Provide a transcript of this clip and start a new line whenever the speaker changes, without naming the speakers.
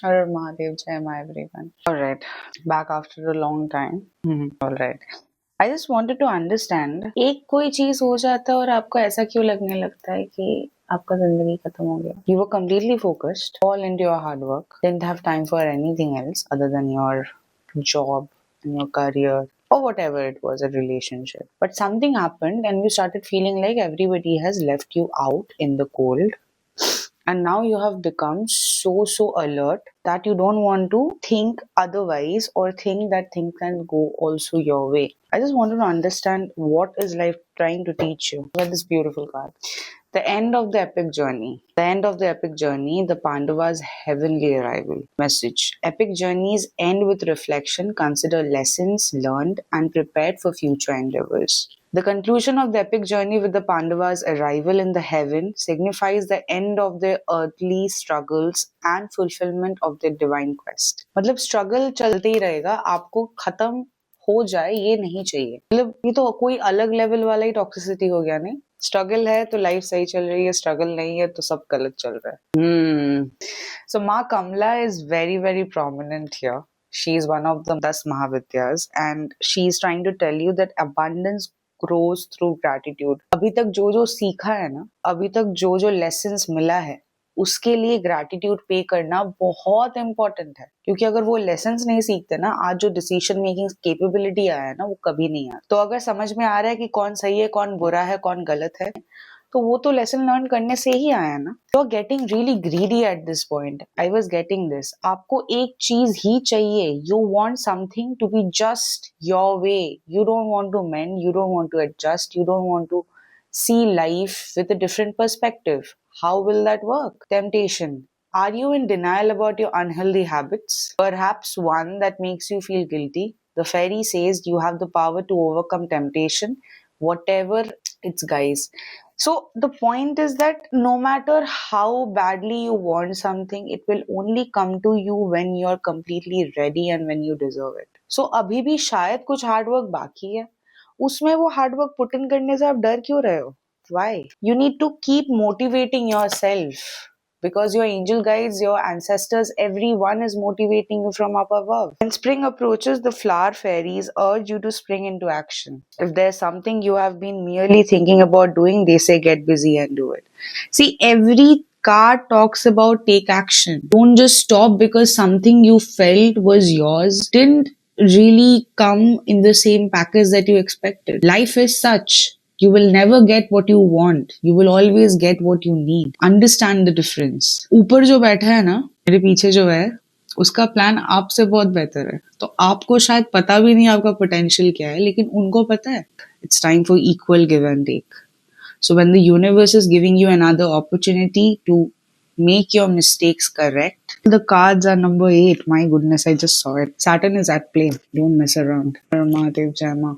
Har Mahadev, Jai Ma everyone. Alright, back after a long time. Alright. I just wanted to understand, एक कोई चीज हो जाता है और आपको ऐसा क्यों लगने लगता है कि आपका जिंदगी खत्म हो गया? You were completely focused, all into your hard work, didn't have time for anything else other than your job and your career or whatever it was, a relationship. But something happened and you started feeling like everybody has left you out in the cold, and now you have become so alert that you don't want to think otherwise or think that things can go also your way. I just wanted to understand, what is life trying to teach you? Look at this beautiful card. The end of the epic journey. The end of the epic journey, the Pandavas' heavenly arrival. Message. Epic journeys end with reflection, consider lessons learned, and prepared for future endeavors. The conclusion of the epic journey with the Pandavas' arrival in the heaven signifies the end of their earthly struggles and fulfillment of their divine quest. मतलब struggle चलते ही रहेगा, आपको खत्म हो जाए ये नहीं चाहिए। मतलब ये तो कोई अलग लेवल वाला ही टॉक्सिसिटी हो गया, नहीं? स्ट्रगल है तो लाइफ सही चल रही है, स्ट्रगल नहीं है तो सब गलत चल रहा है। So Ma Kamla is very, very prominent here. She is one of the 10 Mahavidyas and she is trying to tell you that abundance grows through gratitude. अभी तक जो जो सीखा है ना, अभी तक जो जो lessons मिला है, उसके लिए ग्रैटिट्यूड पे करना बहुत इंपॉर्टेंट है, क्योंकि अगर वो लेसन्स नहीं सीखते ना, आज जो डिसीजन मेकिंग कैपेबिलिटी आया है ना, वो कभी नहीं आया। तो अगर समझ में आ रहा है कि कौन सही है, कौन बुरा है, कौन गलत है, तो वो तो लेसन लर्न करने से ही आया ना। You are getting really greedy at this point. I was getting this. आपको एक चीज ही चाहिए। You want something to be just your way. You don't want to mend, you don't want to adjust, you don't want to see life with a different perspective. How will that work? Temptation. Are you in denial about your unhealthy habits? Perhaps one that makes you feel guilty. The fairy says you have the power to overcome temptation, whatever it's, guys. So the point is that no matter how badly you want something, it will only come to you when you're completely ready and when you deserve it. So अभी भी शायद कुछ hard work बाकी है, उसमें वो hard work put in करने से आप डर क्यों रहे हो? Why? You need to keep motivating yourself, because your angel guides, your ancestors, everyone is motivating you from up above. When spring approaches, the flower fairies urge you to spring into action. If there's something you have been merely thinking about doing, they say get busy and do it. See, every card talks about take action. Don't just stop because something you felt was yours didn't really come in the same package that you expected. Life is such. You will never get what you want. You will always get what you need. Understand the difference. ऊपर जो बैठा है ना, मेरे पीछे जो है, उसका प्लान आपसे बहुत बेहतर है। तो आपको शायद पता भी नहीं आपका पोटेंशियल क्या है, लेकिन उनको पता है। It's time for equal give and take. So when the universe is giving you another opportunity to make your mistakes correct, the cards are number 8. My goodness, I just saw it. Saturn is at play. Don't mess around. Mahadev Jai Ma.